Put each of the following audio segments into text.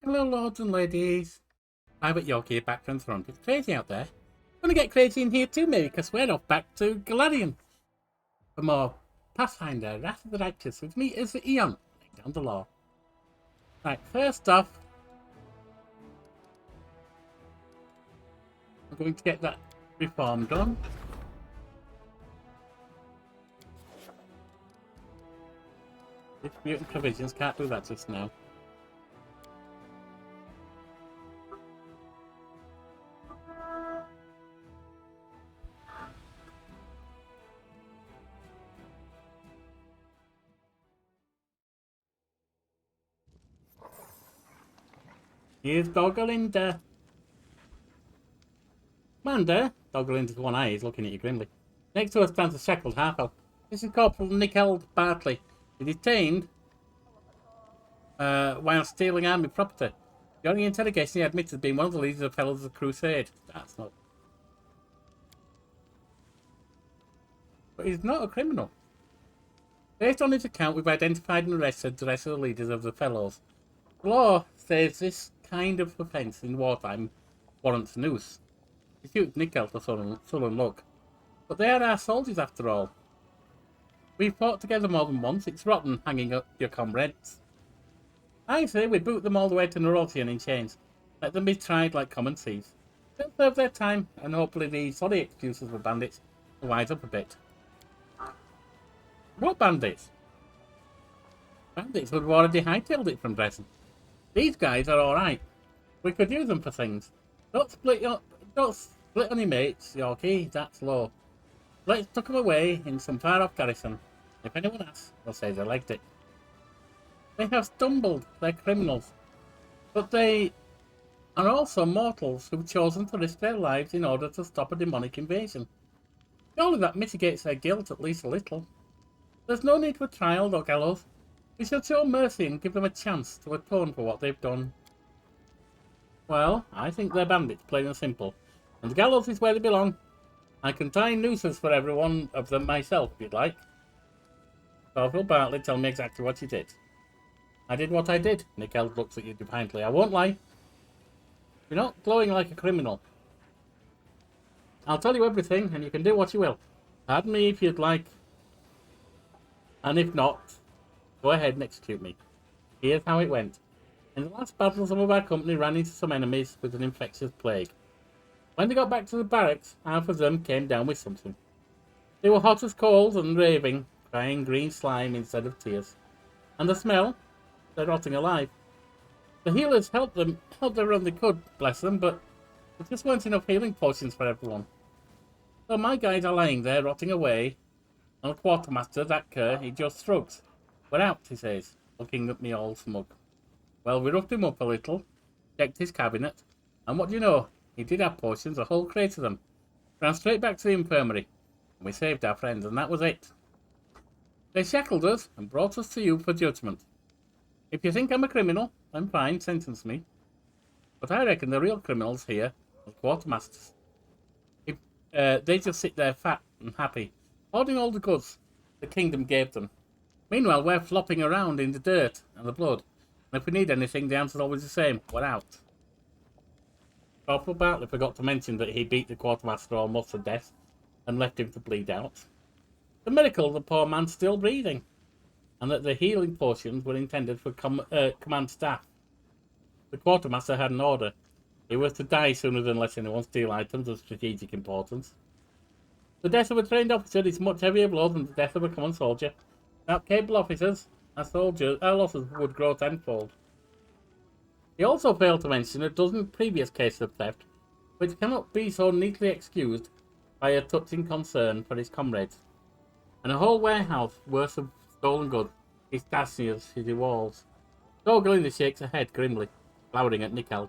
Hello, lords and ladies. Private Yorkie back from Throne. It's crazy out there. Gonna get crazy in here too, maybe, because we're off back to Golarion for more Pathfinder, Wrath of the Righteous. With me is the Aeon, laying down the law. Right, first off, I'm going to get that reform done. Distributing provisions, can't do that just now. Here's Doggerlinda. Commander, Doggerlinda's one eye is looking at you grimly. Next to us stands a shackled half-elf. This is Corporal Nickeld Bartley. He detained while stealing army property. During the interrogation, he admitted being one of the leaders of Fellows of the Crusade. That's not. But he's not a criminal. Based on his account, we've identified and arrested the rest of the leaders of the Fellows. The law says this kind of offence in wartime warrants noose. He shoots Nickeld for sullen look. But they are our soldiers after all. We've fought together more than once. It's rotten hanging up your comrades. I say we boot them all the way to Neurotian in chains. Let them be tried like common thieves. They'll serve their time, and hopefully the sorry excuses for bandits will wise up a bit. What bandits? Bandits would have already hightailed it from Dresden. These guys are alright. We could use them for things. Don't split on your mates, Yorkie, that's low. Let's tuck them away in some far-off garrison. If anyone asks, they'll say they liked it. They have stumbled, they're criminals. But they are also mortals who've chosen to risk their lives in order to stop a demonic invasion. Surely that mitigates their guilt at least a little. There's no need for trial or gallows. We shall show mercy and give them a chance to atone for what they've done. Well, I think they're bandits, plain and simple. And the gallows is where they belong. I can tie nooses for every one of them myself, if you'd like. Corporal Bartley, tell me exactly what you did. I did what I did. Nickeld looks at you defiantly. I won't lie. You're not glowing like a criminal. I'll tell you everything, and you can do what you will. Pardon me if you'd like. And if not, go ahead and execute me. Here's how it went. In the last battle, some of our company ran into some enemies with an infectious plague. When they got back to the barracks, half of them came down with something. They were hot as coals and raving, crying green slime instead of tears. And the smell? They're rotting alive. The healers helped everyone they could, bless them, but there just weren't enough healing potions for everyone. So my guys are lying there, rotting away, and the quartermaster, that cur, he just shrugs. We're out, he says, looking at me all smug. Well, we roughed him up a little, checked his cabinet, and what do you know? He did have potions, a whole crate of them. Ran straight back to the infirmary, and we saved our friends, and that was it. They shackled us and brought us to you for judgment. If you think I'm a criminal, then fine, sentence me. But I reckon the real criminals here are quartermasters. If they just sit there fat and happy, hoarding all the goods the kingdom gave them. Meanwhile, we're flopping around in the dirt and the blood. And if we need anything, the answer's always the same. We're out. Corporal Bartley forgot to mention that he beat the quartermaster almost to death and left him to bleed out. The miracle the poor man's still breathing, and that the healing potions were intended for command staff. The quartermaster had an order. He was to die sooner than let anyone steal items of strategic importance. The death of a trained officer is much heavier blow than the death of a common soldier. Without capable officers, our losses would grow tenfold. He also failed to mention a dozen previous cases of theft, which cannot be so neatly excused by a touching concern for his comrades. And a whole warehouse worth of stolen goods is dashing as he walls. Doggerlinda shakes her head grimly, glowering at Nickeld.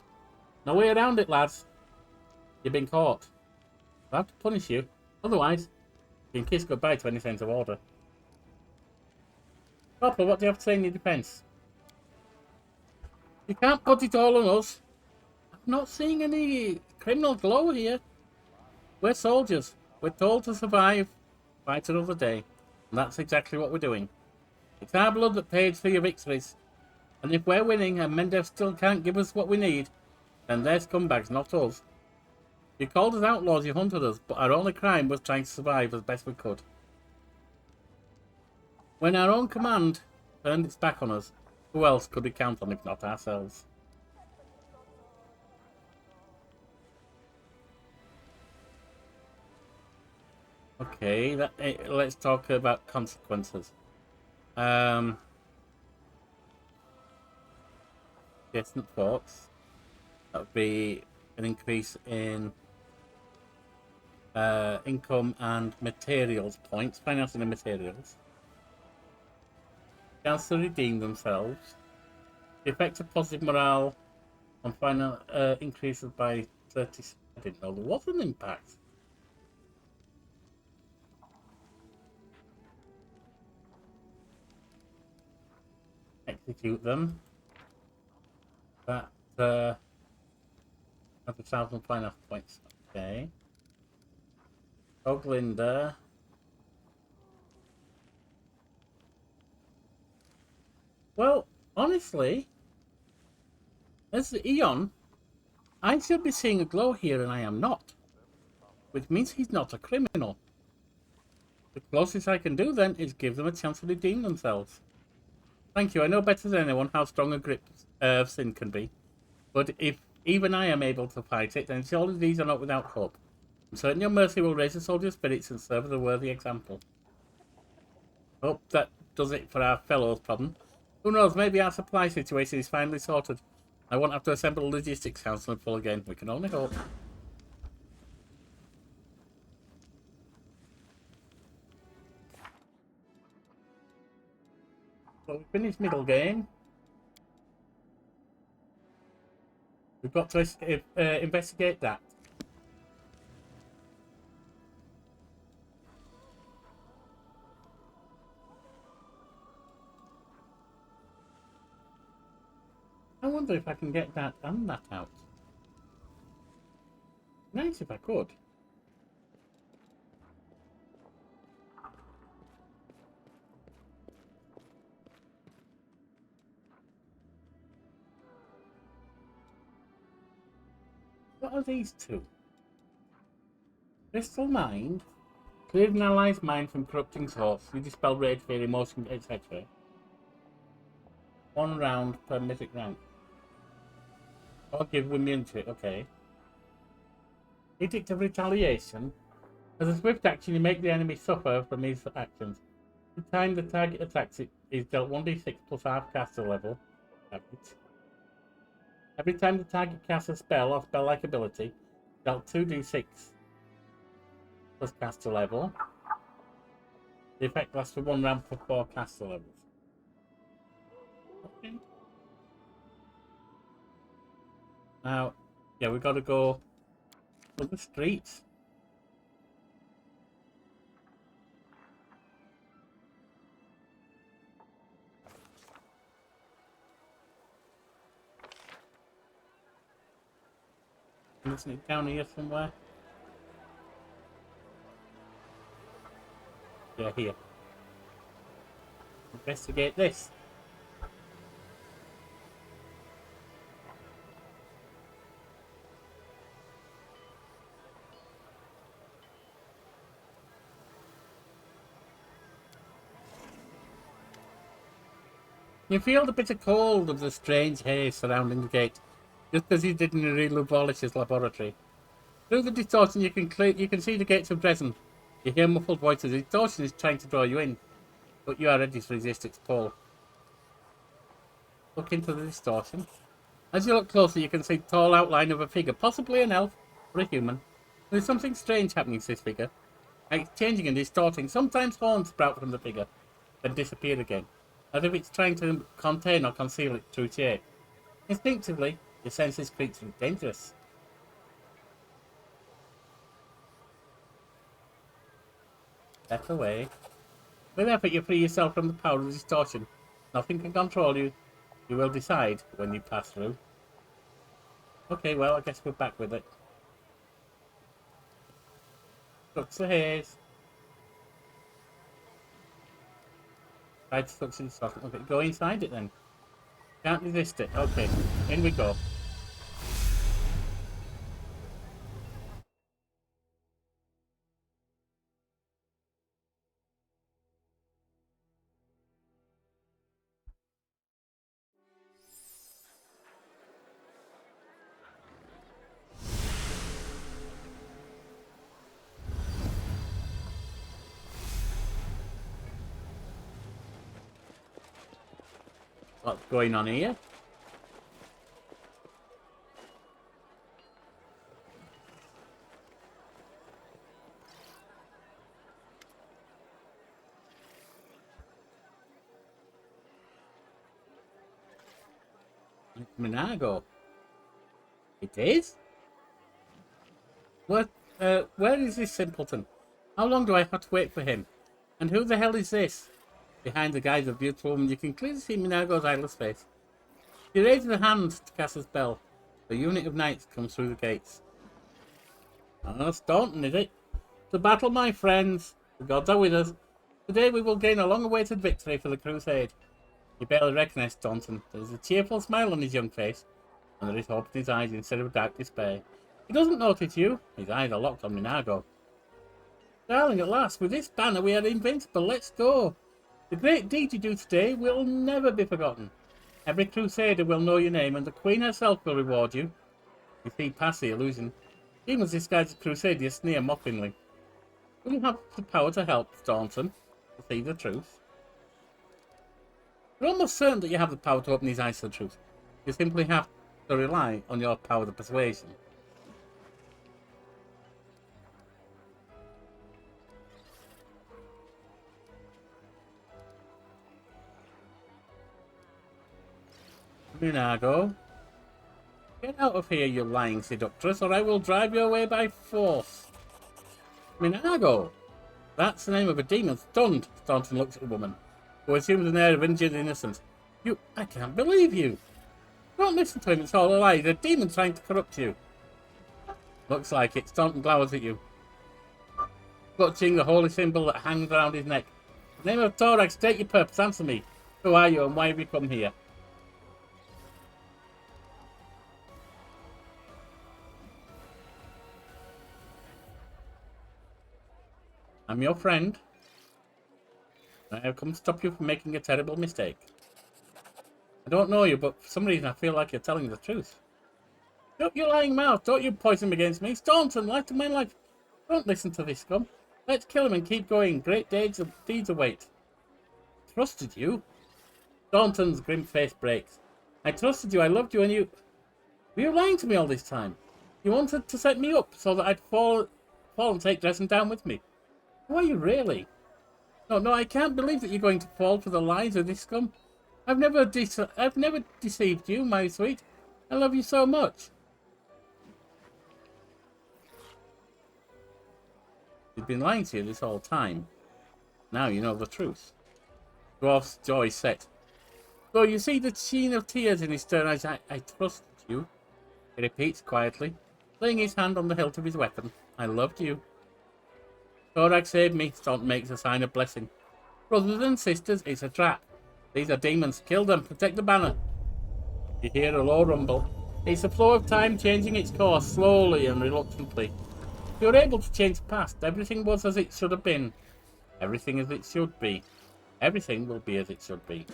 No way around it, lads. You've been caught. I'll have to punish you. Otherwise, you can kiss goodbye to any sense of order. Corporal, what do you have to say in your defence? You can't put it all on us. I'm not seeing any criminal glow here. We're soldiers. We're told to survive, fight another day. And that's exactly what we're doing. It's our blood that pays for your victories. And if we're winning and Mendev still can't give us what we need, then they're scumbags, not us. You called us outlaws, you hunted us, but our only crime was trying to survive as best we could. When our own command turned its back on us, who else could we count on if not ourselves? Okay, let's talk about consequences. Distant thoughts. That would be an increase in income and materials points, financing and materials. Chance to redeem themselves. The effect of positive morale on final increases by 30. I didn't know there was an impact. Execute them. That has 1,000 finance points. Okay. Oglinda. Well, honestly, as the Aeon, I should be seeing a glow here and I am not. Which means he's not a criminal. The closest I can do then is give them a chance to redeem themselves. Thank you, I know better than anyone how strong a grip of sin can be. But if even I am able to fight it, then surely these are not without hope. I'm certain your mercy will raise the soldiers' spirits and serve as a worthy example. Hope that does it for our fellows' problem. Who knows, maybe our supply situation is finally sorted. I won't have to assemble a logistics council in full again. We can only hope. So we finished middle game. We've got to investigate that. I wonder if I can get that and that out. Nice if I could. What are these two? Crystal Mind. Clear an ally's mind from corrupting source. You dispel rage, fear, emotion, etc. 1 round per mythic rank. Or give immunity. Okay. Edict of Retaliation. As a swift action, you make the enemy suffer from his actions. Every time the target attacks, it is dealt 1d6 plus half caster level. Every time the target casts a spell or spell-like ability, dealt 2d6 plus caster level. The effect lasts for 1 round per 4 caster levels. Okay. Now, yeah, we've got to go to the streets. Isn't it down here somewhere? Yeah, here. Investigate this. You feel the bitter cold of the strange haze surrounding the gate, just as you did in Reluvolish's laboratory. Through the distortion, you can see the gates of Dresden. You hear muffled voices. The distortion is trying to draw you in, but you are ready to resist its pull. Look into the distortion. As you look closer, you can see the tall outline of a figure, possibly an elf or a human. There's something strange happening to this figure. It's changing and distorting. Sometimes horns sprout from the figure, then disappear again, as if it's trying to contain or conceal its true shape. Instinctively, you sense this creature is dangerous. Step away. With effort, you free yourself from the power of distortion. Nothing can control you. You will decide when you pass through. Okay, well, I guess we're back with it. Flux the haze. Try to flux the distortion. Okay, go inside it then. Can't resist it. Okay, in we go. What's going on here? It's Minago. It is? What? Where is this simpleton? How long do I have to wait for him? And who the hell is this? Behind the guise of a beautiful woman, you can clearly see Minago's eyeless face. She raises her hand to cast a spell. A unit of knights comes through the gates. Ah, Staunton, is it? To battle, my friends. The gods are with us. Today we will gain a long-awaited victory for the crusade. You barely recognize Staunton. There is a cheerful smile on his young face, and there is hope in his eyes instead of dark despair. He doesn't notice you. His eyes are locked on Minago. Darling, at last, with this banner we are invincible. Let's go. The great deed you do today will never be forgotten. Every crusader will know your name, and the Queen herself will reward you. You see past the illusion. Demons disguised as crusaders sneer mockingly. Will you have the power to help Staunton to see the truth? You're almost certain that you have the power to open his eyes to the truth. You simply have to rely on your power of persuasion. Minago, get out of here, you lying seductress, or I will drive you away by force. Minago! That's the name of a demon. Stunned, Staunton looks at the woman, who assumes an air of injured innocence. I can't believe you. Don't listen to him, it's all a lie. The demon trying to corrupt you. Looks like it. Staunton glowers at you, clutching the holy symbol that hangs around his neck. In the name of Thorax, state your purpose. Answer me. Who are you and why have you come here? I'm your friend. I have come to stop you from making a terrible mistake. I don't know you, but for some reason I feel like you're telling the truth. Shut your lying mouth! Don't you poison him against me! Staunton, light of my life! Don't listen to this scum. Let's kill him and keep going. Great deeds await. Trusted you? Staunton's grim face breaks. I trusted you, I loved you, and you... Were you lying to me all this time? You wanted to set me up so that I'd fall and take Dresden down with me. Who are you really? No, I can't believe that you're going to fall for the lies of this scum. I've never deceived you, my sweet. I love you so much. You've been lying to you this whole time. Now you know the truth. Dwarf's jaw is set. So you see the sheen of tears in his stern eyes. I trust you, he repeats quietly, laying his hand on the hilt of his weapon. I loved you. Thorax saved me. Staunton makes a sign of blessing. Brothers and sisters, it's a trap. These are demons. Kill them. Protect the banner. You hear a low rumble. It's the flow of time changing its course slowly and reluctantly. You're able to change the past. Everything was as it should have been. Everything as it should be. Everything will be as it should be.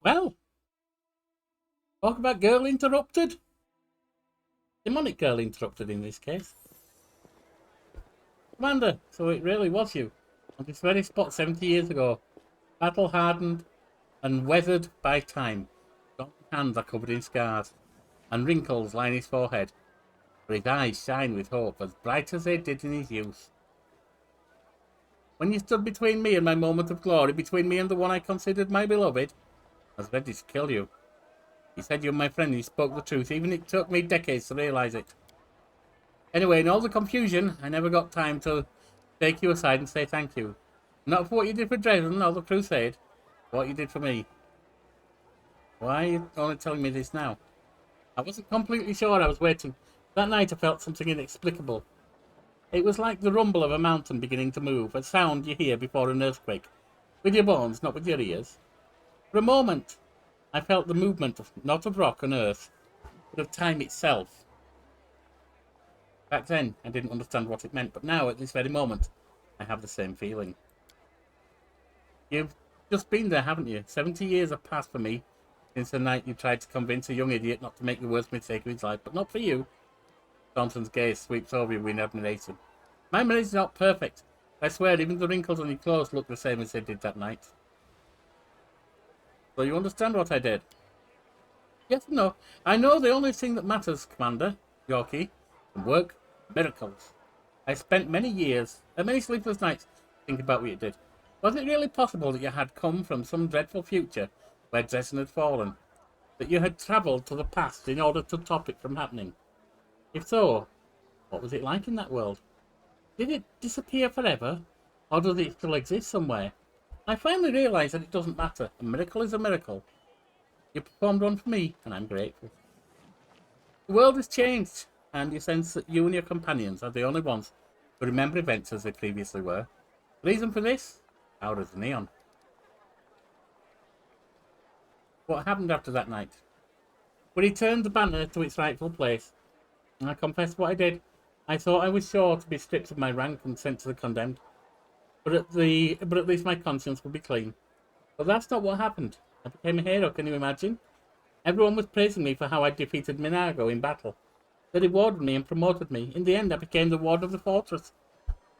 Well, talk about girl interrupted. Demonic girl interrupted in this case. Commander, so it really was you. On this very spot 70 years ago. Battle hardened and weathered by time. Staunton's hands are covered in scars, and wrinkles line his forehead. But his eyes shine with hope, as bright as they did in his youth. When you stood between me and my moment of glory, between me and the one I considered my beloved, I was ready to kill you. You said you were my friend and you spoke the truth, even it took me decades to realise it. Anyway, in all the confusion, I never got time to take you aside and say thank you. Not for what you did for Dresden or the Crusade, but what you did for me. Why are you only telling me this now? I wasn't completely sure I was waiting. That night I felt something inexplicable. It was like the rumble of a mountain beginning to move, a sound you hear before an earthquake. With your bones, not with your ears. For a moment, I felt the movement, not of rock and earth, but of time itself. Back then, I didn't understand what it meant, but now, at this very moment, I have the same feeling. You've just been there, haven't you? 70 years have passed for me since the night you tried to convince a young idiot not to make the worst mistake of his life, but not for you. Thornton's gaze sweeps over you in admiration. My memory's not perfect. I swear, even the wrinkles on your clothes look the same as they did that night. So you understand what I did? Yes and no. I know the only thing that matters, Commander, Yorkie, from work, miracles. I spent many years, and many sleepless nights, thinking about what you did. Was it really possible that you had come from some dreadful future where Dresden had fallen? That you had travelled to the past in order to stop it from happening? If so, what was it like in that world? Did it disappear forever? Or does it still exist somewhere? I finally realised that it doesn't matter. A miracle is a miracle. You performed one for me, and I'm grateful. The world has changed, and you sense that you and your companions are the only ones who remember events as they previously were. The reason for this? Power of the Aeon. What happened after that night? We returned the banner to its rightful place, and I confess what I did. I thought I was sure to be stripped of my rank and sent to the condemned, but at least my conscience would be clean. But that's not what happened. I became a hero, can you imagine? Everyone was praising me for how I defeated Minago in battle. They rewarded me and promoted me. In the end, I became the warden of the fortress.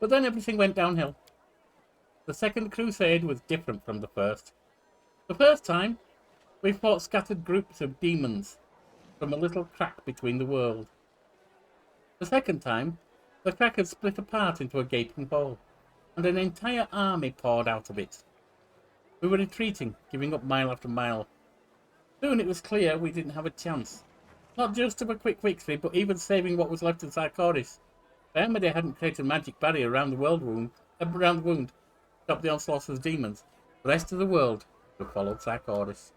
But then everything went downhill. The Second Crusade was different from the first. The first time, we fought scattered groups of demons from a little crack between the world. The second time, the crack had split apart into a gaping hole, and an entire army poured out of it. We were retreating, giving up mile after mile. Soon it was clear we didn't have a chance. Not just of a quick victory, but even saving what was left of Sarkoris. If hadn't created a magic barrier around the wound, to stop the onslaught of the demons, the rest of the world would have followed Sarkoris.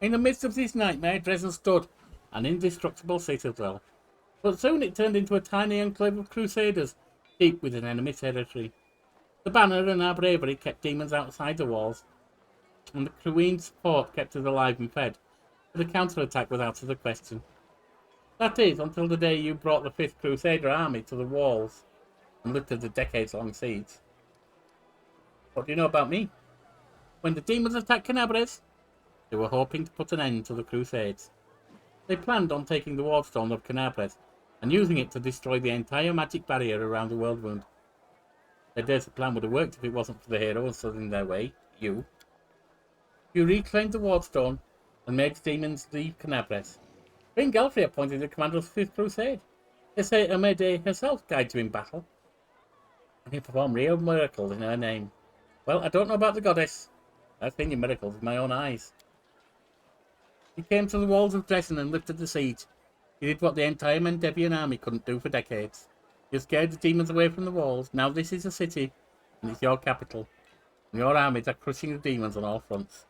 In the midst of this nightmare, Dresden stood, an indestructible citadel. But soon it turned into a tiny enclave of crusaders, deep within enemy territory. The banner and our bravery kept demons outside the walls, and the Queen's support kept us alive and fed, but a counterattack was out of the question. That is, until the day you brought the 5th Crusader army to the walls and lifted the decades-long siege. What do you know about me? When the demons attacked Canabres, they were hoping to put an end to the Crusades. They planned on taking the wardstone of Canabres and using it to destroy the entire magic barrier around the world wound. They dared the plan would have worked if it wasn't for the hero who stood in their way, you. You reclaimed the wardstone and made the demons leave Canabres. Queen Galfrey appointed the commander of the 5th Crusade. They say Amede herself guided you in battle, and he performed real miracles in her name. Well, I don't know about the goddess. I've seen your miracles with my own eyes. You came to the walls of Dresden and lifted the siege. You did what the entire Mendevian army couldn't do for decades. You scared the demons away from the walls. Now this is a city, and it's your capital. And your armies are crushing the demons on all fronts.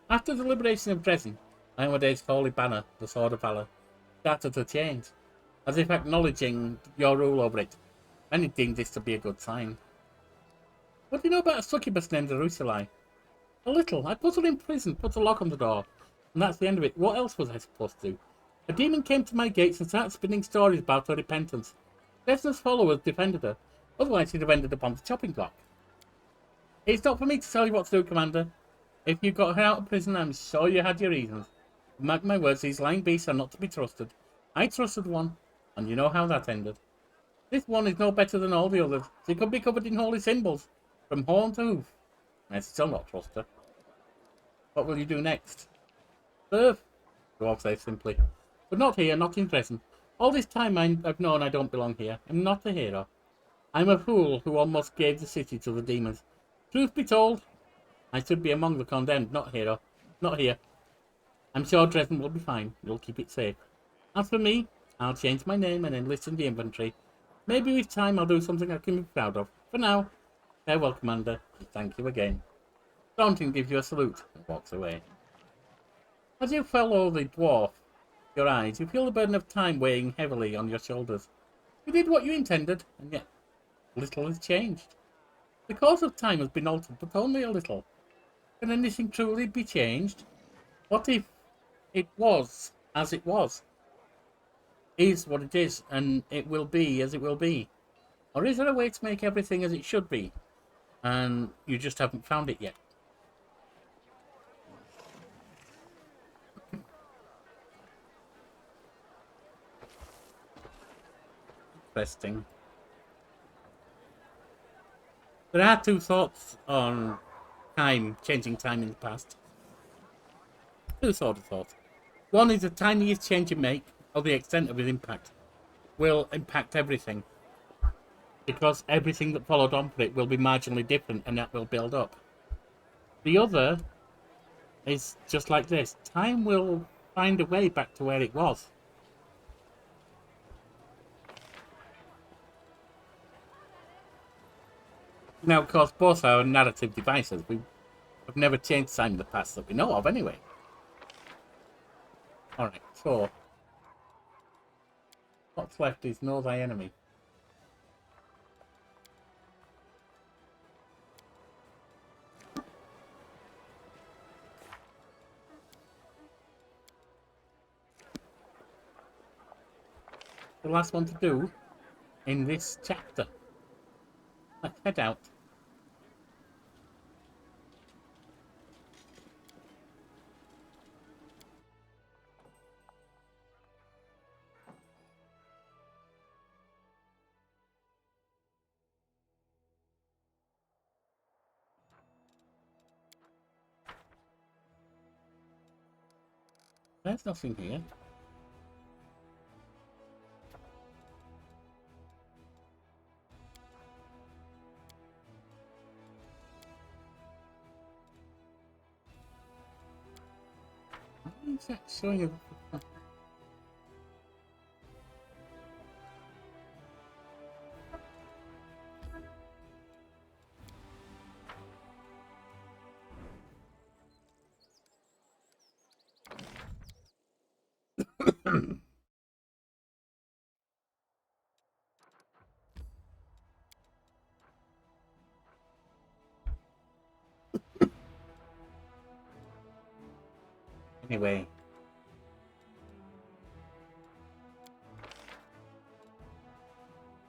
After the liberation of Dresden, Amede's holy banner, the Sword of Valor, started to change, as if acknowledging your rule over it. Many deemed this to be a good sign. What do you know about a succubus named Jerusalem? A little. I put her in prison, put a lock on the door, and that's the end of it. What else was I supposed to do? A demon came to my gates and started spinning stories about her repentance. Dresden's followers defended her, otherwise she'd have ended up on the chopping block. It's not for me to tell you what to do, Commander. If you got her out of prison, I'm sure you had your reasons. Mark my words, these lying beasts are not to be trusted. I trusted one, and you know how that ended. This one is no better than all the others. She could be covered in holy symbols, from horn to hoof. I still not trust her. What will you do next? Serve, Dwarf says simply. But not here, not in Dresden. All this time I've known I don't belong here. I'm not a hero. I'm a fool who almost gave the city to the demons. Truth be told, I should be among the condemned, not hero. Not here. I'm sure Dresden will be fine. You'll keep it safe. As for me, I'll change my name and enlist in the infantry Maybe with time I'll do something I can be proud of. For now, farewell, Commander, and thank you again. Thornton gives you a salute and walks away. As you follow the dwarf, your eyes, you feel the burden of time weighing heavily on your shoulders. You did what you intended, and yet little has changed. The course of time has been altered, but only a little. Can anything truly be changed? What if it was as it was? Is what it is, and it will be as it will be? Or is there a way to make everything as it should be, and you just haven't found it yet? Interesting. There are two thoughts on time, changing time in the past. Two sort of thoughts. One is the tiniest change you make, or the extent of its impact, will impact everything. Because everything that followed on from it will be marginally different, and that will build up. The other is just like this. Time will find a way back to where it was. Now, of course, both are narrative devices. We have never changed time in the past that we know of, anyway. Alright, so what's left is Know Thy Enemy. The last one to do in this chapter. Let's head out. There's nothing here. Why is that showing a... Anyway.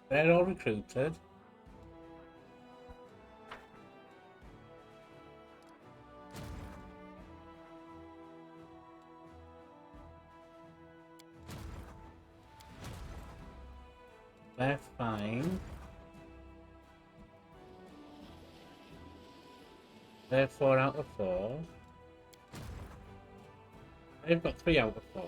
They're all recruited. They're fine. They're 4 out of 4. They've got 3 out of 4.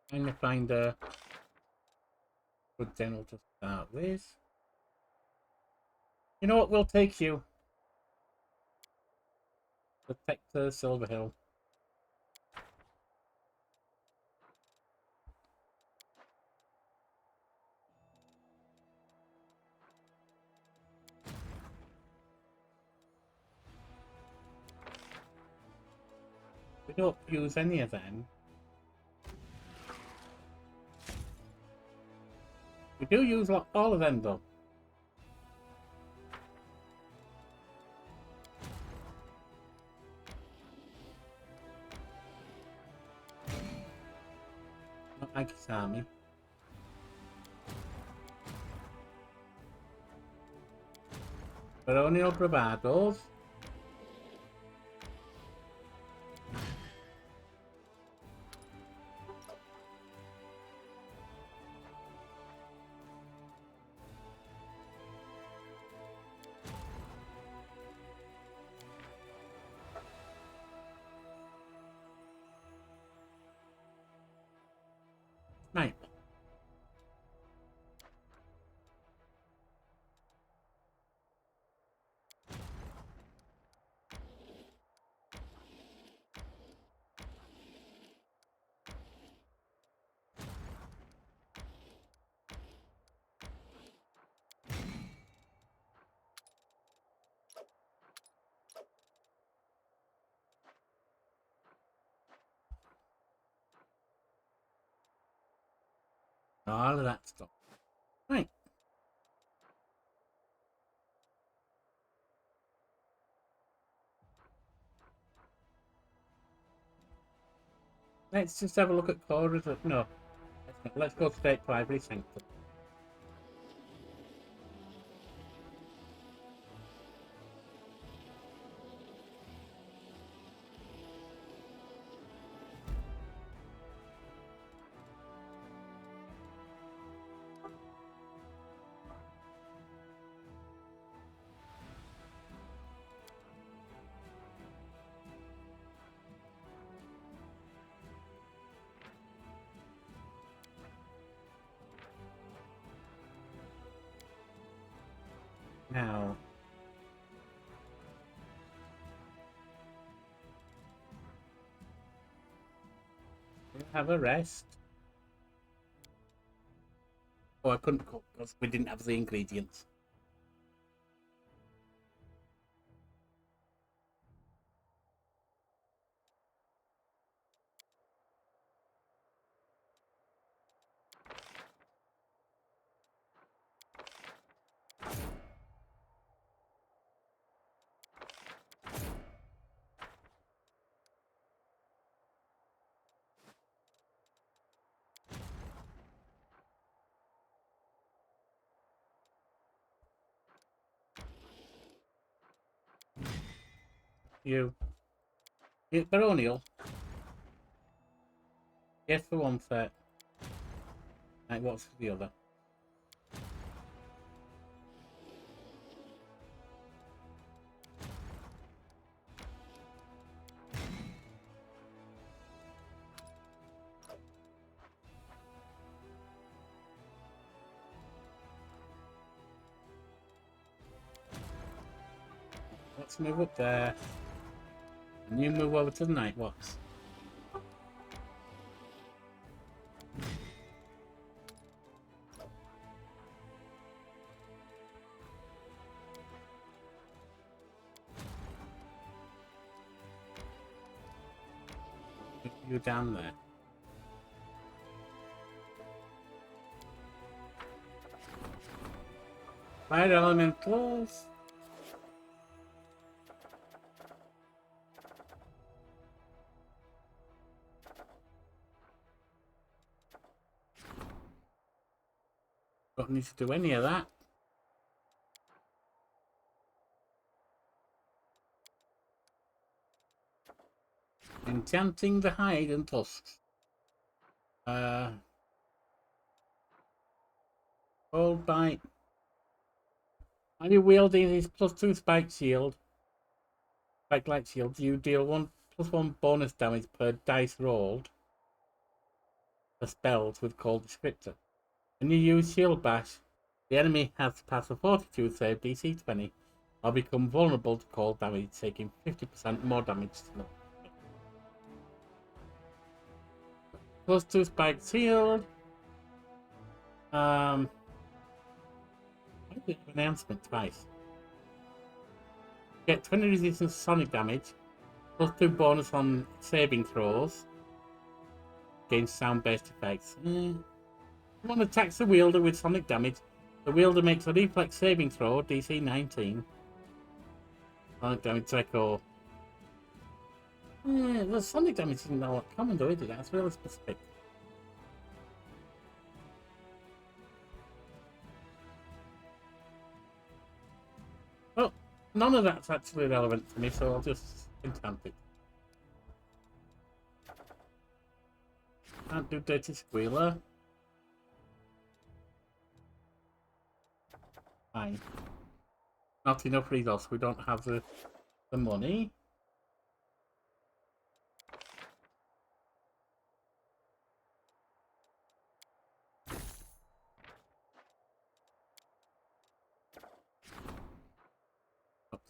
Trying to find a good general to start with. You know what? We'll take you. Protector Silverhill. We don't use any of them. We do use all of them though. Not Aggi's army. Baronial bravados. All of that stuff. Right. Let's just have a look at Cora's. No, let's go straight to Ivory Sanctum. Now, we'll have a rest. Oh, I couldn't cook because we didn't have the ingredients. You eat baronial? Yes, for one set. Right, what's for the other? Let's move up there. And you move over to the night watch. You down there. Fire elementals. Don't need to do any of that. Enchanting the hide and tusks. Cold bite. When you wielding his +2 spike shield, spike light shield, you deal +1 bonus damage per dice rolled for spells with cold descriptor. When you use shield bash, the enemy has to pass a fortitude save DC 20 or become vulnerable to cold damage, taking 50% more damage to them. +2 spike shield. I did an announcement twice. Get 20 resistance to sonic damage, +2 bonus on saving throws against sound-based effects. Someone attacks the wielder with sonic damage. The wielder makes a reflex saving throw, DC 19. Sonic damage echo. The sonic damage isn't all that common though, is it? That's really specific. Well, none of that's actually relevant to me, so I'll just enchant it. Can't do Dirty Squealer. Fine. Not enough resource, we don't have the money.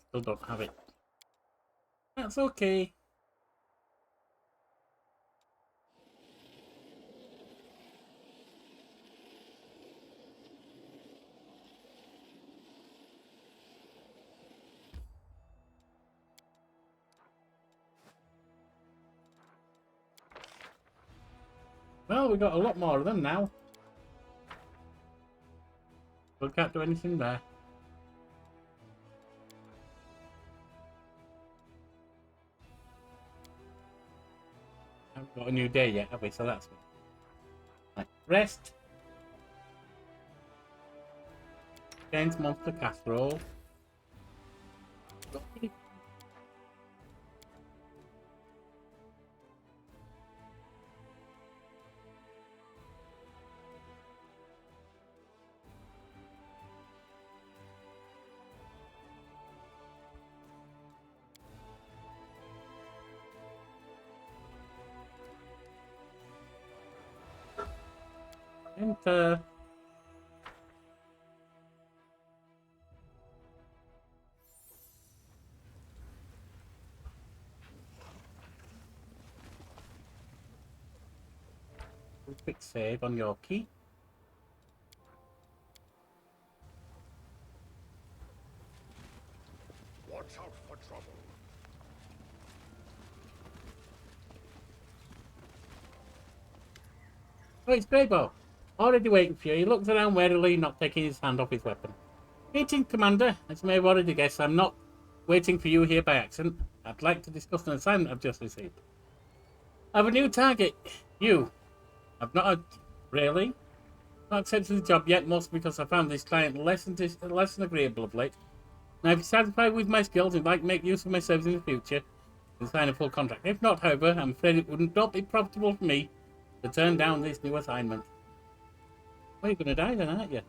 Still don't have it. That's okay. Well, we got a lot more of them now. We can't do anything there. Haven't got a new day yet, have we? So that's good. Right. Rest. Change monster casserole. Enter. Quick save on Yorkie. Watch out for trouble. Oh, it's Greybow. Already waiting for you. He looks around warily, not taking his hand off his weapon. Meeting, Commander. As you may have already guessed, I'm not waiting for you here by accident. I'd like to discuss an assignment I've just received. I have a new target. You. I've not really not accepted the job yet, mostly because I found this client less than agreeable of late. Now, if you're satisfied with my skills and like to make use of my service in the future, you can sign a full contract. If not, however, I'm afraid it would not be profitable for me to turn down this new assignment. Well, you're going to die then, aren't you?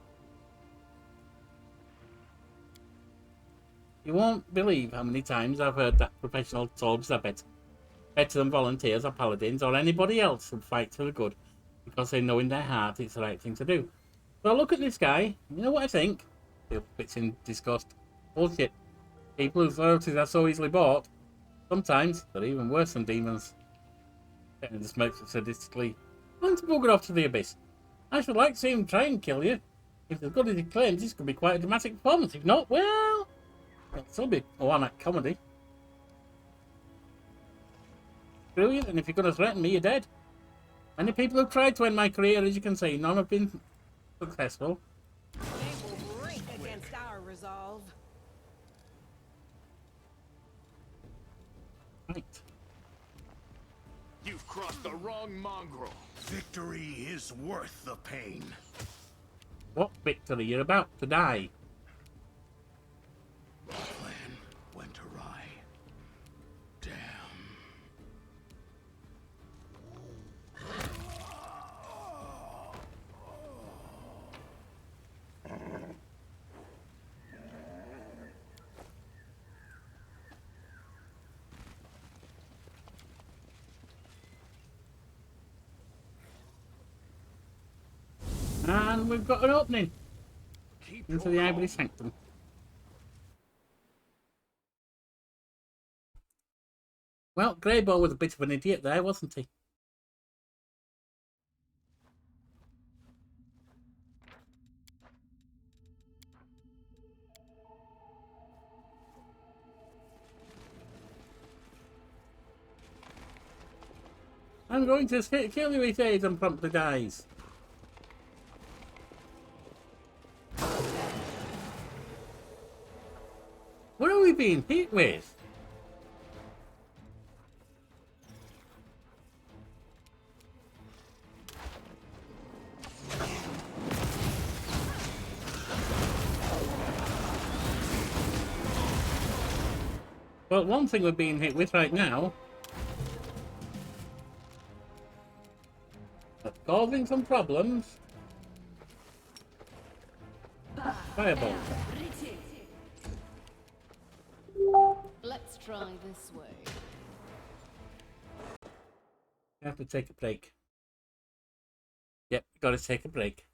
You won't believe how many times I've heard that professional soldiers are better than volunteers or paladins or anybody else who fights for the good because they know in their heart it's the right thing to do. So look at this guy. You know what I think? He fits in disgust. Bullshit. People whose loyalties are so easily bought, sometimes they're even worse than demons. And this makes it sadistically. And to bugger off to the abyss. I should like to see him try and kill you. If as good as he claims, this could be quite a dramatic performance. If not, well, it'll still be a one-act comedy. Brilliant, and if you're going to threaten me, you're dead. Many people have tried to end my career, as you can see. None have been successful. They will break against our resolve. Right. You've crossed the wrong mongrel. Victory is worth the pain. What victory? You're about to die. The plan went awry. Damn. And we've got an opening Keep into the Ivory Sanctum. Well, Greybow was a bit of an idiot there, wasn't he? I'm going to kill you, he says, and promptly dies. What are we being hit with? Well, one thing we're being hit with right now that's causing some problems. Fireball. Let's try this way. You have to take a break. Yep, gotta take a break.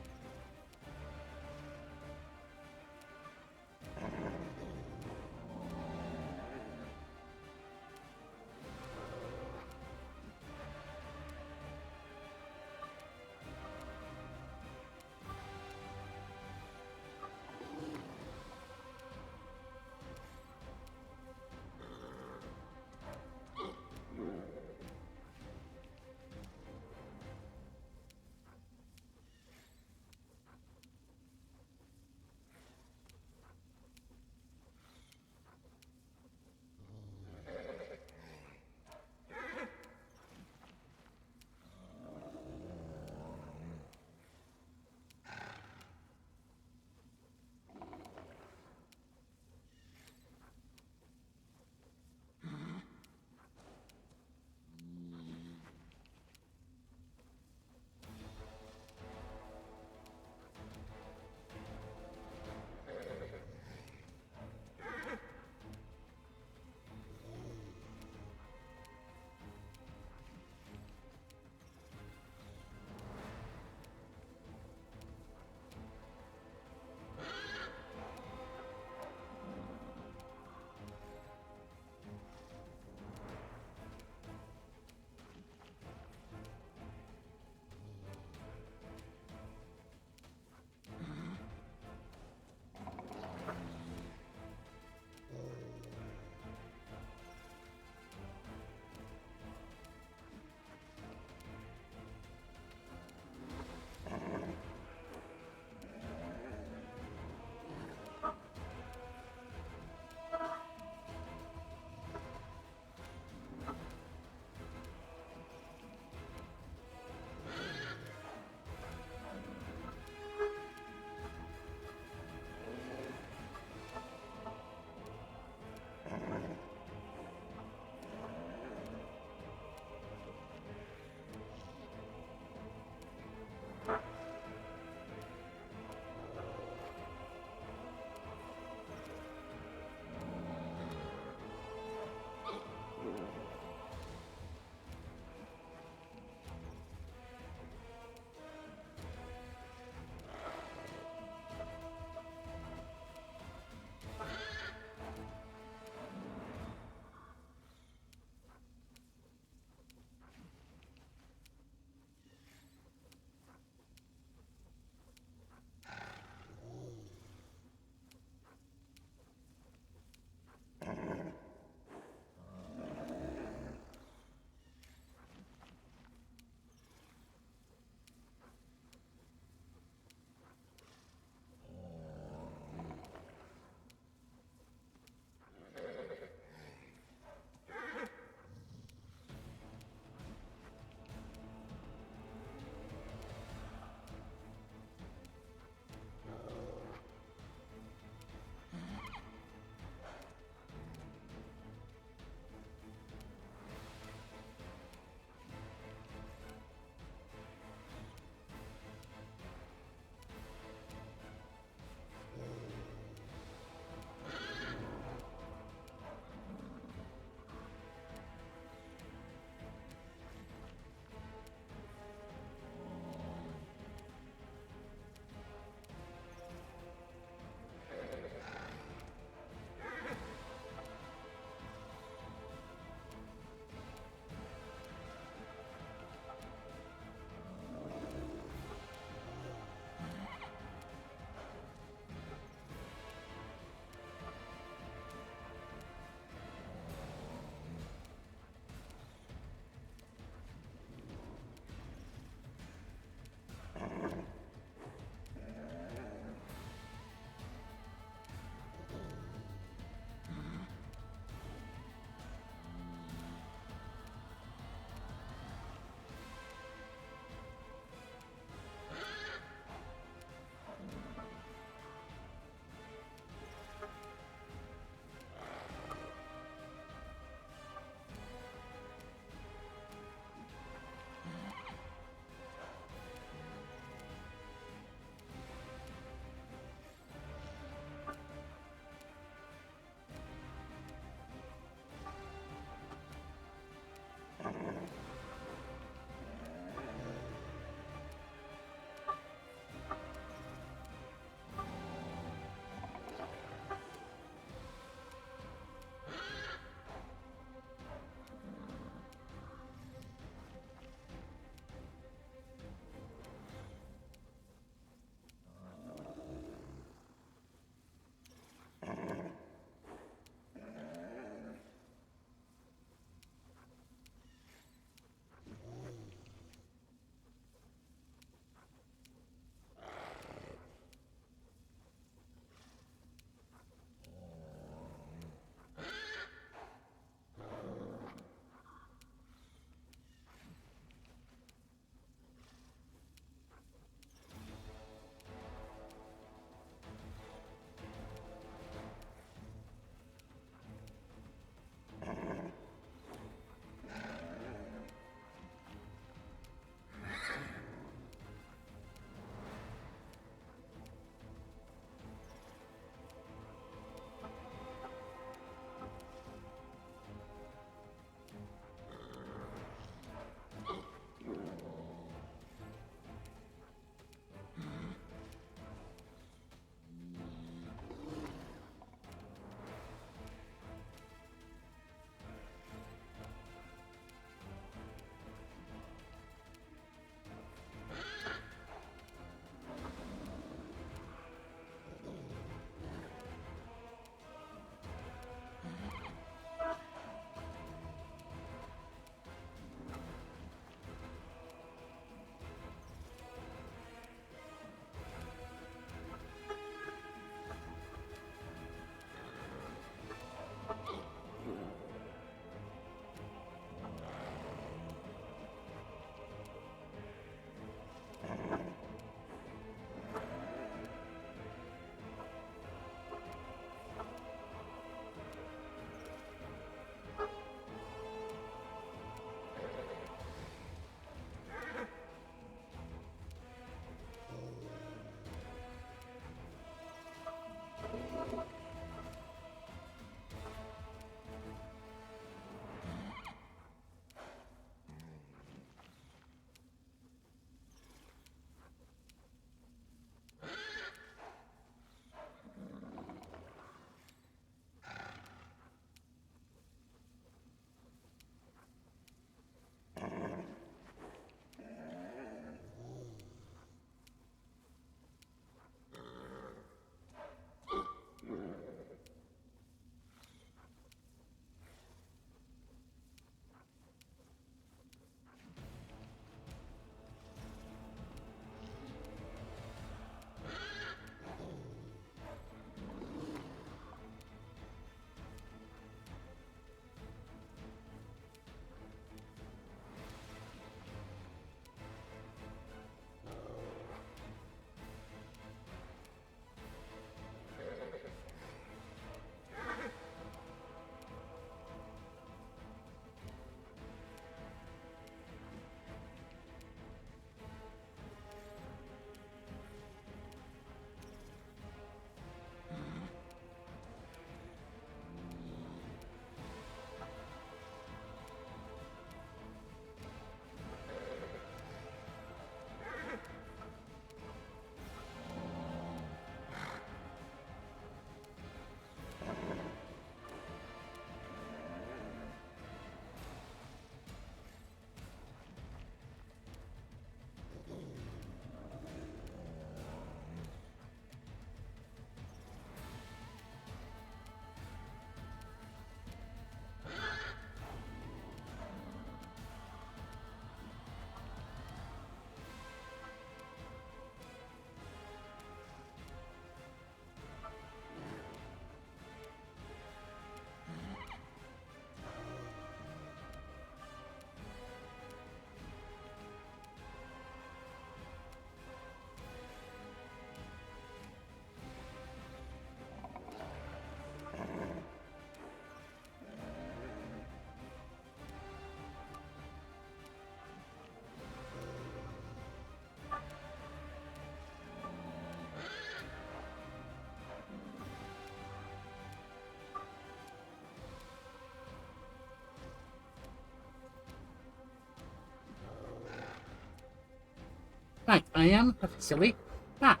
Right, I am officially back.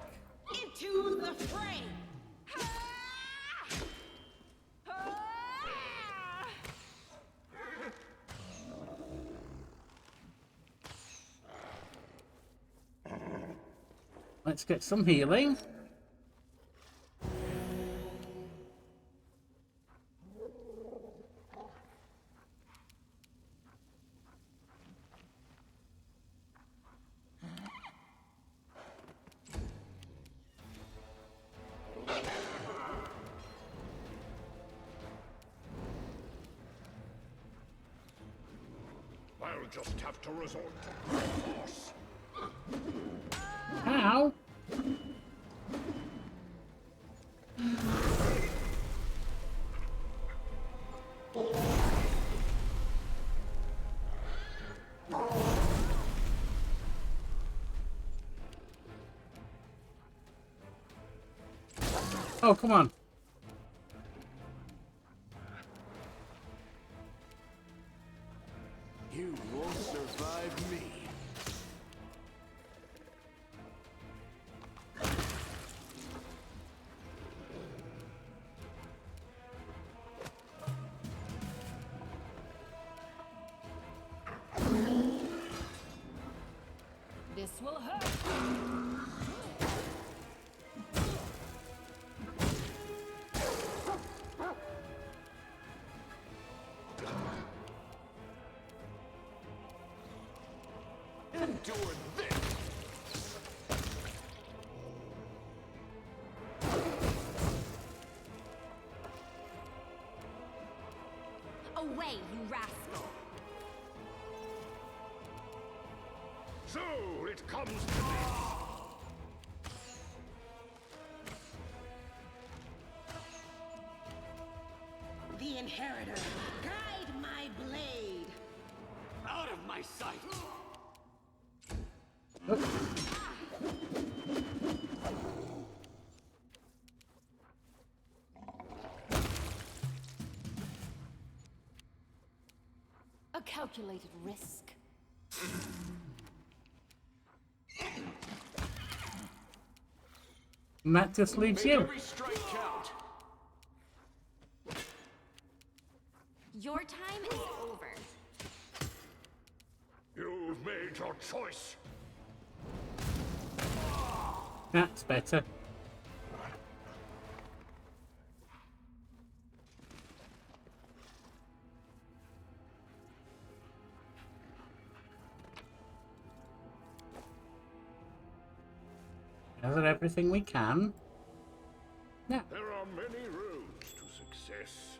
Into the fray! Let's get some healing. I'll just have to resort to force. Ow! Oh, come on. You won't survive me. This will hurt. Endure this. Away, you rascal. So it comes to this. The Inheritor, guide my blade! Out of my sight. A calculated risk. And that just leaves you. Every strike count. Your time is over. You've made your choice. That's better. Gather everything we can. Now, There are many roads to success.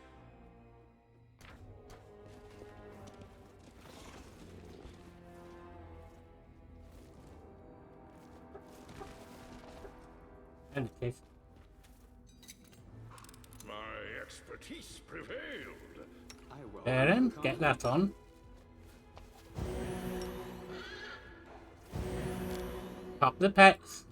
in any case. My expertise prevailed. Aaron, get that on. Pop the pets.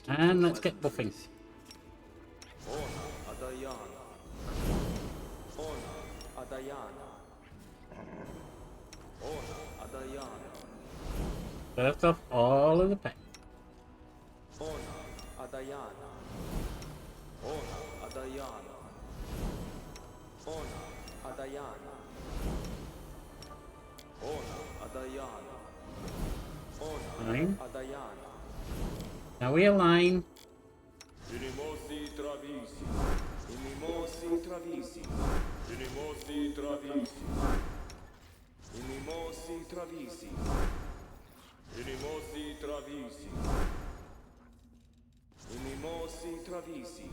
And let's get buffing. First off, all of the pets. Fine. Now we align. Inimosi travisi. Inimosi travisi. Inimosi travisi. Inimosi travisi. Inimosi travisi. Inimosi travisi.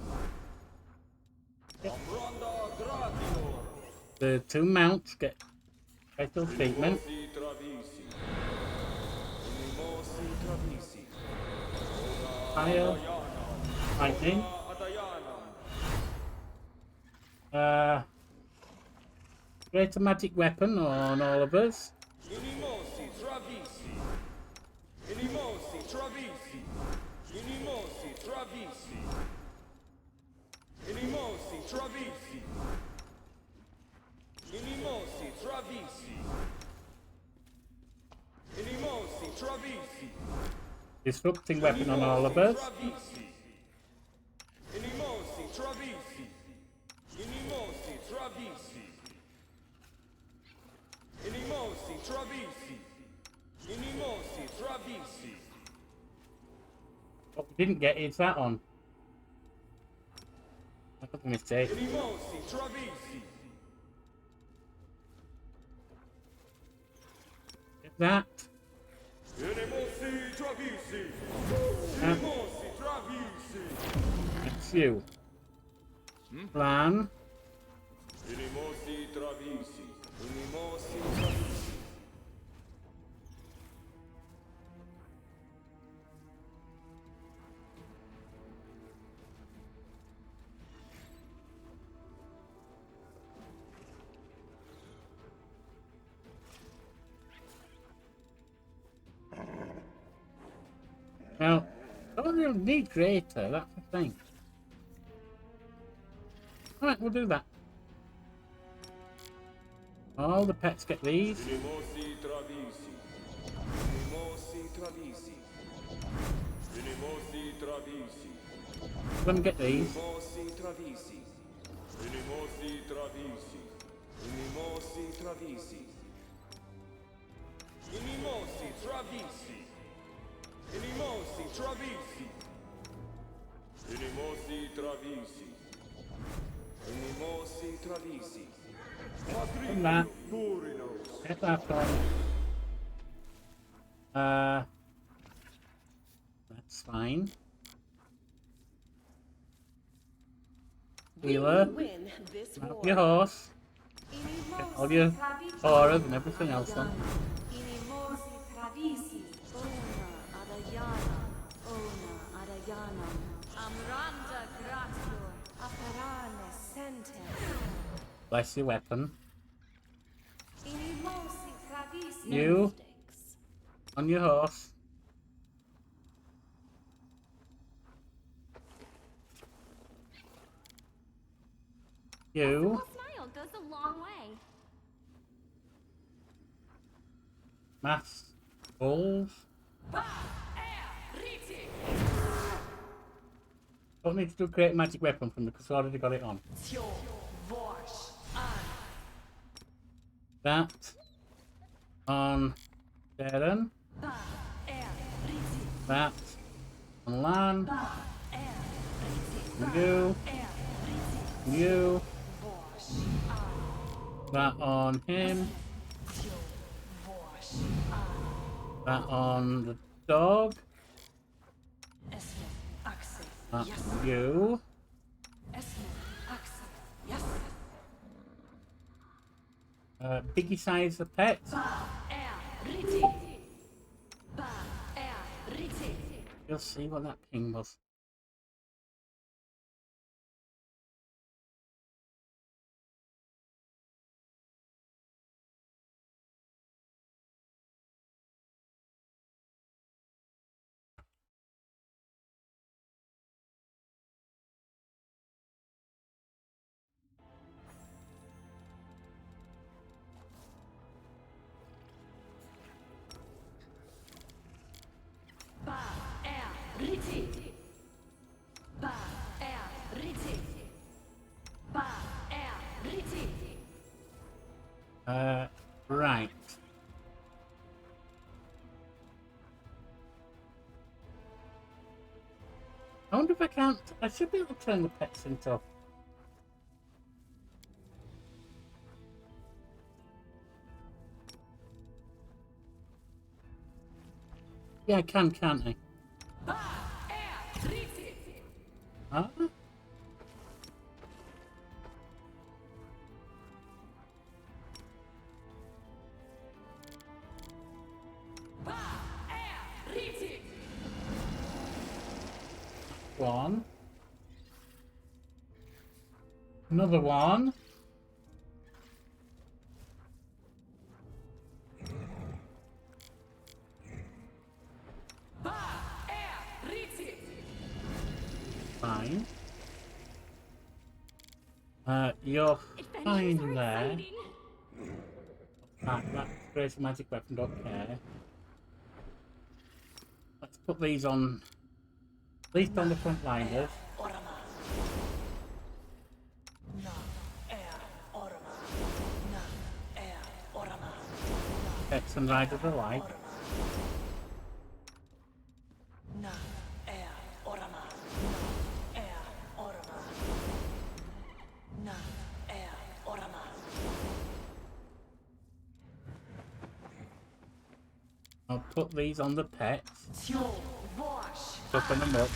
Amranda Gradior. The two mounts get special treatment. Inimosi travisi. Inimosi travisi. Fire. Lightning. Greater magic weapon on all of us. Inimosi travisi. Inimosi travisi. Inimosi travisi. Inimosi travisi. Inimosi travisi. Inimosi travisi. Disrupting weapon on all of us. Travisi. Inimosi travisi. Inimosi travisi. Inimosi travisi. Inimosi travisi. What we didn't get is that on. That was a mistake. Inimosi travisi. Get that. Inimosi travisi. That. Inimosi travisi. That's you. Plan. Inimosi travisi. Inimosi travisi. Now, don't really need greater, that's the thing. Alright, we'll do that. All the pets get these. Inimosi travisi. Inimosi travisi. Inimosi travisi. Let me get these. Inimosi travisi. Inimosi travisi. Inimosi travisi. Inimosi travisi. Inimosi travisi. Inimosi travisi. Inimosi travisi. From that. Get that on. That's fine. Healer. Win this Mount war. your horse. Get all your auras and everything else on. Inimosi travisi. Ona adayana. Ona adayana. Amranda gratior. Aparane sentem. Bless your weapon. Inimosi travisi. You. On your horse. You. A smile goes a long way. Mass. Bulls. Don't need to do create magic weapon from because I already got it on. That on Darren. That on Lan. You. You. That on him. That on the dog. That on you. Biggie size the pets. You'll see what that ping was. Right. I wonder if I can't. I should be able to turn the pets into. Yeah, I can, can't I? Huh? One. Another one. Fine. You're Adventures fine are there. exciting. Right, that's Grace Magic Weapon, don't care. Let's put these on, at least on the front liners. X and Riders alike. I'll put these on the pets. Open them up.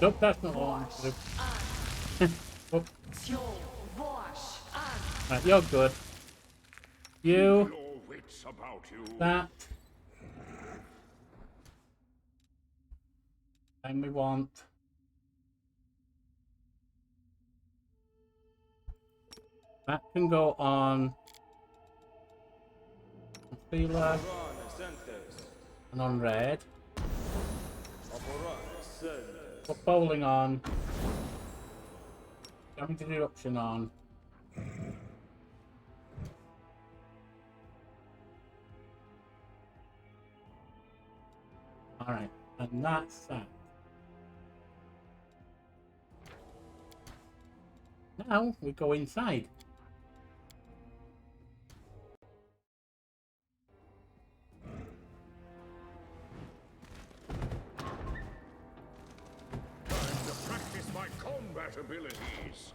Nope, that's not all. Right, you're good. You. Your wits about you. That. And we want. That can go on Feeler and on Red. Put Bowling on. Damage Reduction on. Alright, and that's that. Now we go inside. Time to practice my combat abilities.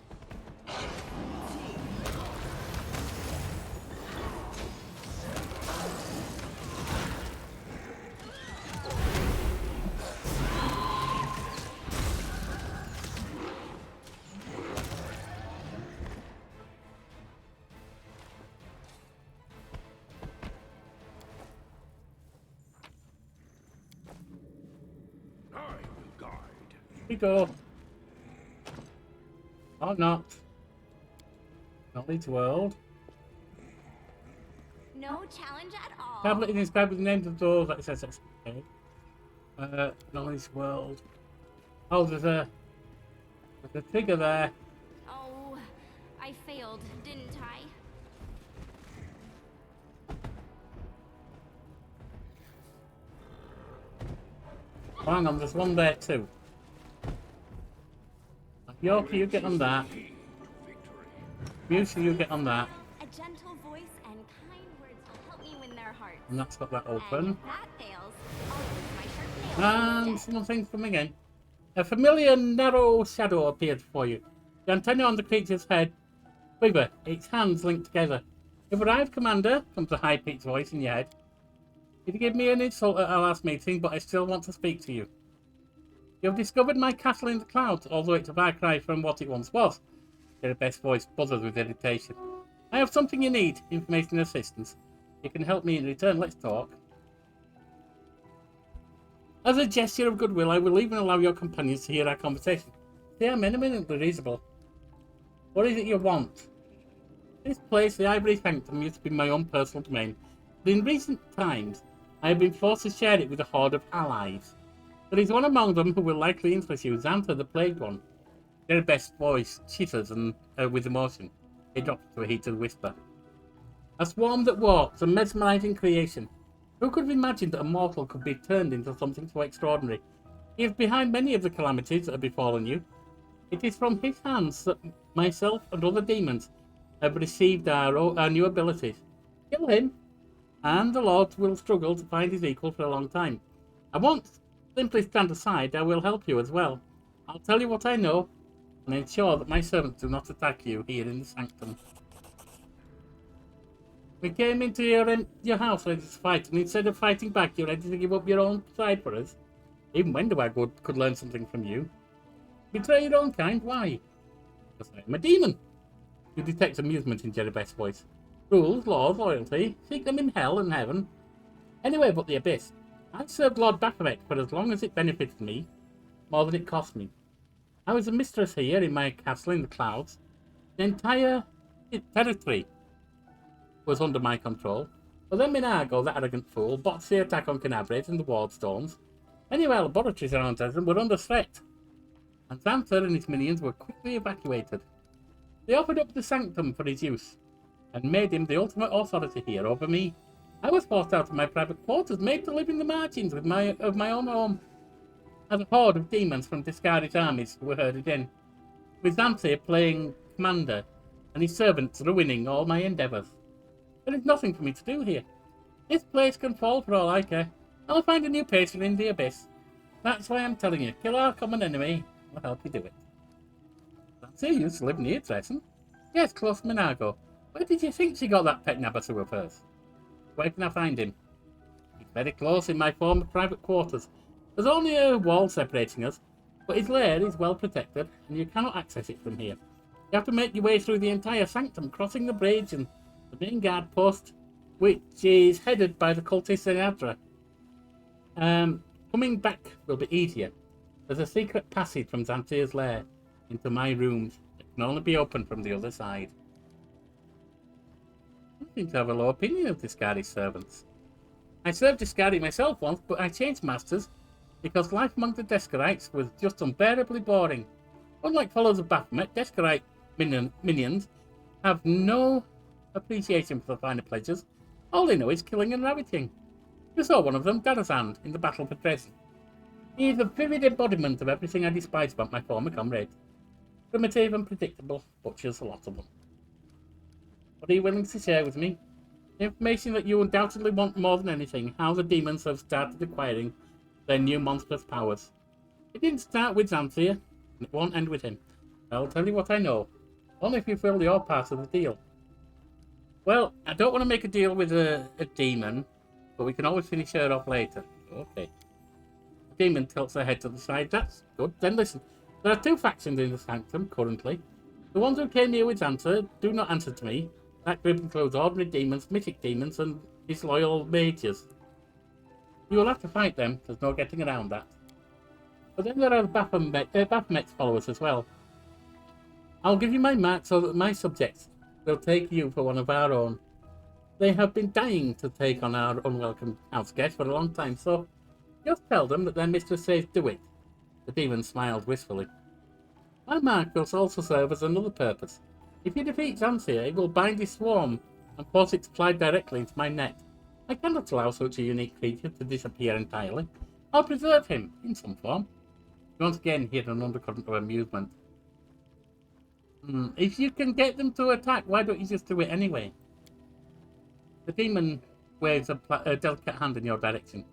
I will guide. Here we go. Or not. Knowledge World. No challenge at all. Tablet is inscribed with the names of those that it says that's okay. Knowledge World. Oh, there's a trigger there. Oh, I failed, didn't I? Oh, hang on, there's one there too. Yorkie, you get on that. Musa, you get on that. A gentle voice and kind words will help me win their hearts. And that's got that And open. if that fails, I'll use my sharp nails. And something from again. A familiar narrow shadow appeared before you. The antenna on the creature's head quiver, its hands linked together. You've arrived, Commander, comes a high-pitched voice in your head. You give me an insult at our last meeting, but I still want to speak to you. You have discovered my castle in the clouds, although it's a far cry from what it once was. Their best voice buzzes with irritation. I have something you need, information and assistance. You can help me in return, let's talk. As a gesture of goodwill, I will even allow your companions to hear our conversation. They are eminently reasonable. What is it you want? This place, the Ivory Sanctum, used to be my own personal domain, but in recent times, I have been forced to share it with a horde of allies. There is one among them who will likely interest you, Xantha, the Plagued One. Their best voice chitters and with emotion. It drops to a heated whisper. A swarm that walks, a mesmerizing creation. Who could have imagined that a mortal could be turned into something so extraordinary? He is behind many of the calamities that have befallen you. It is from his hands that myself and other demons have received our new abilities. Kill him, and the Lord will struggle to find his equal for a long time. I won't simply stand aside, I will help you as well. I'll tell you what I know, and ensure that my servants do not attack you here in the Sanctum. We came into your house ready to fight, and instead of fighting back, you're ready to give up your own side for us. Even Wendigo could learn something from you. Betray your own kind? Why? Because I'm a demon. You detect amusement in Jeribeth's voice. Rules, laws, loyalty, seek them in hell and heaven. Anywhere but the abyss. I served Lord Baphomet for as long as it benefited me, more than it cost me. I was a mistress here in my castle in the clouds. The entire territory was under my control. But then Minago, that arrogant fool, botched the attack on Canabres and the ward stones. Many of our laboratories around Dresden were under threat. and Xantha and his minions were quickly evacuated. They offered up the Sanctum for his use, and made him the ultimate authority here over me. I was forced out of my private quarters, made to live in the margins of my own home, as a horde of demons from discarded armies were herded in, with Xantha playing commander, and his servants ruining all my endeavours. There is nothing for me to do here. This place can fall for all I care. I'll find a new patron in the abyss. That's why I'm telling you, kill our common enemy. I'll help you do it. Xantha used to live near Dresden. Yes, close to Minago. Where did you think she got that pet Nabatu of hers? Where can I find him? He's very close in my former private quarters. There's only a wall separating us, but his lair is well protected, and you cannot access it from here. You have to make your way through the entire Sanctum, crossing the bridge and the main guard post, which is headed by the cultist Adra. Coming back will be easier. There's a secret passage from Xantha's lair into my rooms. It can only be opened from the other side. I seem to have a low opinion of Discarded servants. I served Discarded myself once, but I changed masters because life among the Descarites was just unbearably boring. Unlike followers of Baphomet, Descarite minions have no appreciation for the finer pleasures. All they know is killing and ravaging. You saw one of them, Darazand, in the battle for Dresden. He is a vivid embodiment of everything I despise about my former comrade. Primitive and predictable, butchers, a lot of them. What are you willing to share with me? The information that you undoubtedly want more than anything, how the demons have started acquiring their new monstrous powers. It didn't start with Xantha, and it won't end with him. I'll tell you what I know, only if you feel your part of the deal. Well, I don't want to make a deal with a demon, but we can always finish her off later. Okay. The demon tilts her head to the side. That's good. Then listen. There are two factions in the Sanctum currently. The ones who came here with Xantha do not answer to me. That group includes ordinary demons, mythic demons, and disloyal mages. You will have to fight them. There's no getting around that. But then there are Baphomet's followers as well. I'll give you my mark so that my subjects will take you for one of our own. They have been dying to take on our unwelcome house guest for a long time, so just tell them that their mistress says do it. The demon smiled wistfully. My mark will also serve as another purpose. If you defeat Xantha, it will bind his swarm and force it to fly directly into my net. I cannot allow such a unique creature to disappear entirely. I'll preserve him in some form. You once again hear an undercurrent of amusement. If you can get them to attack, why don't you just do it anyway? The demon waves a delicate hand in your direction.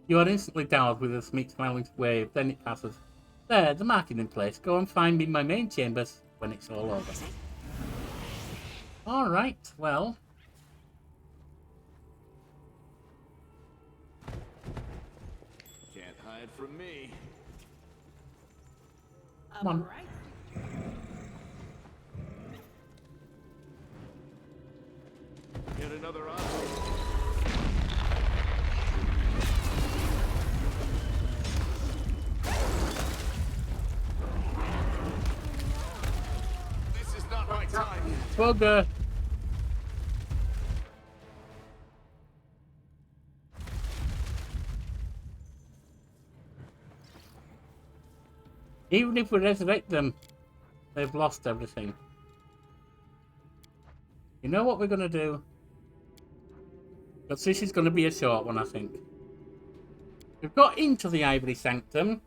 You are instantly doused with a smiling wave, then it passes. There, the marking in place. Go and find me in my main chambers when it's all over. Alright, well. Can't hide from me. Come on. Right. Get another option. This is not my time. Bugger. Even if we resurrect them, they've lost everything. You know what we're going to do? Because this is going to be a short one, I think. We've got into the Ivory Sanctum.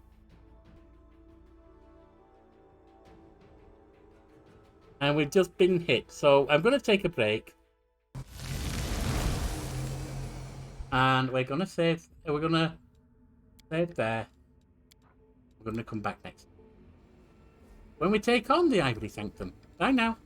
And we've just been hit. So I'm going to take a break. And we're going to save. We're going to save there. We're going to come back next. When we take on the Ivory Sanctum. Bye now.